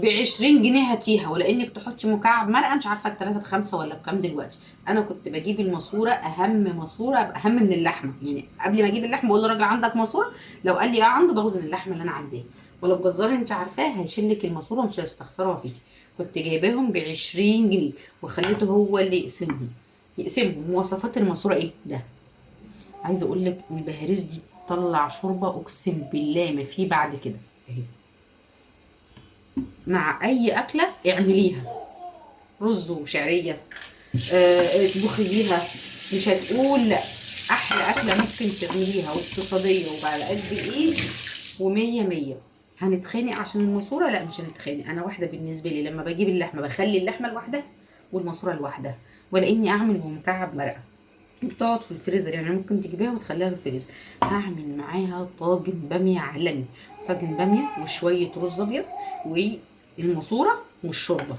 ب20 جنيه هاتيها، ولا انك تحطي مكعب مرقه مش عارفه التلاته ب5 ولا بكام دلوقتي. انا كنت بجيب الماسوره، اهم ماسوره اهم من اللحمه، يعني قبل ما اجيب اللحمه بقول للراجل عندك ماسوره؟ لو قال لي اه عنده، بوزن اللحمه اللي انا عايزاها. ولو جزار انت عارفاه هيشيل لك الماسوره ومش هيستخسرها فيكي. كنت جايباهم ب20 جنيه وخليته هو اللي يقسمهم. مواصفات الماسوره ايه ده؟ عايزه اقول لك البهاريز دي طلع شوربه اقسم بالله ما في بعد كده. اهي مع اي اكله اعمليها، رز وشعريه، اطبخي بيها، مش هتقول لا. احلى اكله ممكن تعمليها واقتصاديه وعلى قد الايد ومية مية. هنتخانق عشان الماسوره؟ لا مش هنتخانق. انا واحده بالنسبه لي لما بجيب اللحمه بخلي اللحمه لوحدها والماسوره لوحدها، ولا اني اعمل بمكعب مرقه بتقعد في الفريزر. يعني ممكن تجيبيها وتخليها في الفريزر. هعمل معاها طاجن باميه عالمي، طاجن باميه وشويه رز ابيض والماسوره والشوربه.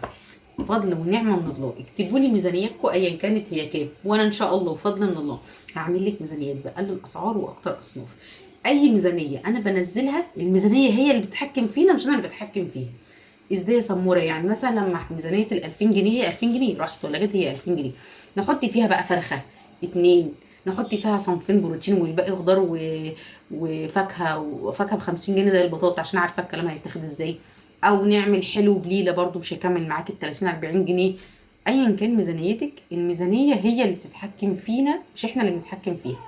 فضل ونعمه من الله. اكتبوا لي ميزانيتكم ايا كانت هي كام، وانا ان شاء الله وفضل من الله هعمل لك ميزانيات باقل الاسعار واكتر اصناف. اي ميزانيه انا بنزلها، الميزانيه هي اللي بتتحكم فينا مش انا اللي بتحكم فيها. ازاي يا سموره؟ يعني مثلا لما ميزانيه ال 2000 جنيه هي 2000 جنيه راحت ولا جت، هي 2000 جنيه. نحط فيها بقى فرخه اتنين، نحط فيها صنفين بروتين والباقي خضار وفاكهه ب 50 جنيه زي البطاطا، عشان عارفه الكلام هيتاخد ازاي. او نعمل حلو بليله برضو مش هيكمل معاك ال 30 40 جنيه. ايا كان ميزانيتك، الميزانيه هي اللي بتتحكم فينا مش احنا اللي بنتحكم فيها.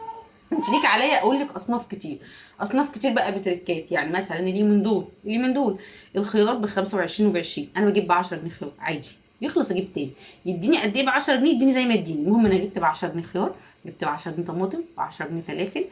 انت ليك عليا اقول لك اصناف كتير، اصناف كتير بقى بتركات. يعني مثلا اليومين دول الخيار ب 25 وب 20، انا بجيب ب 10 جنيه خيار عادي، يخلص اجيب تاني. يديني قد ايه ب 10 جنيه؟ يديني زي ما يديني. المهم انا جبت ب 10 جنيه خيار، جبت ب 10 جنيه طماطم، ب 10 جنيه فلافل،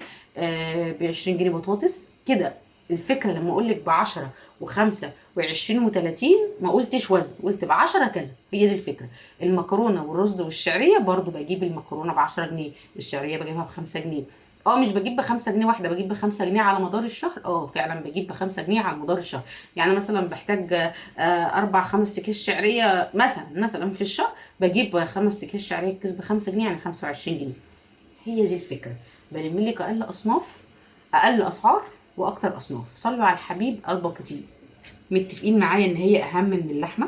ب 20 جنيه بطاطس كده. الفكره لما اقول لك ب 10 و5 و20 و30 ما قلتش وزن، قلت ب 10 كذا. هي دي الفكره. المكرونه والرز والشعريه برضو بجيب المكرونه ب 10 جنيه، الشعريه بجيبها ب 5 جنيه. اه مش بجيب ب5 جنيه واحده، بجيب ب5 جنيه على مدار الشهر. اه فعلا بجيب ب5 جنيه على مدار الشهر. يعني مثلا بحتاج 4 5 أكياس شعريه مثلا في الشهر، بجيب 5 أكياس شعريه، الكيس ب5 جنيه يعني 25 جنيه. هي دي الفكره. بلم لك اقل اصناف، اقل اسعار واكتر اصناف. صلوا على الحبيب قلبه كتير. متفقين معايا ان هي اهم من اللحمه؟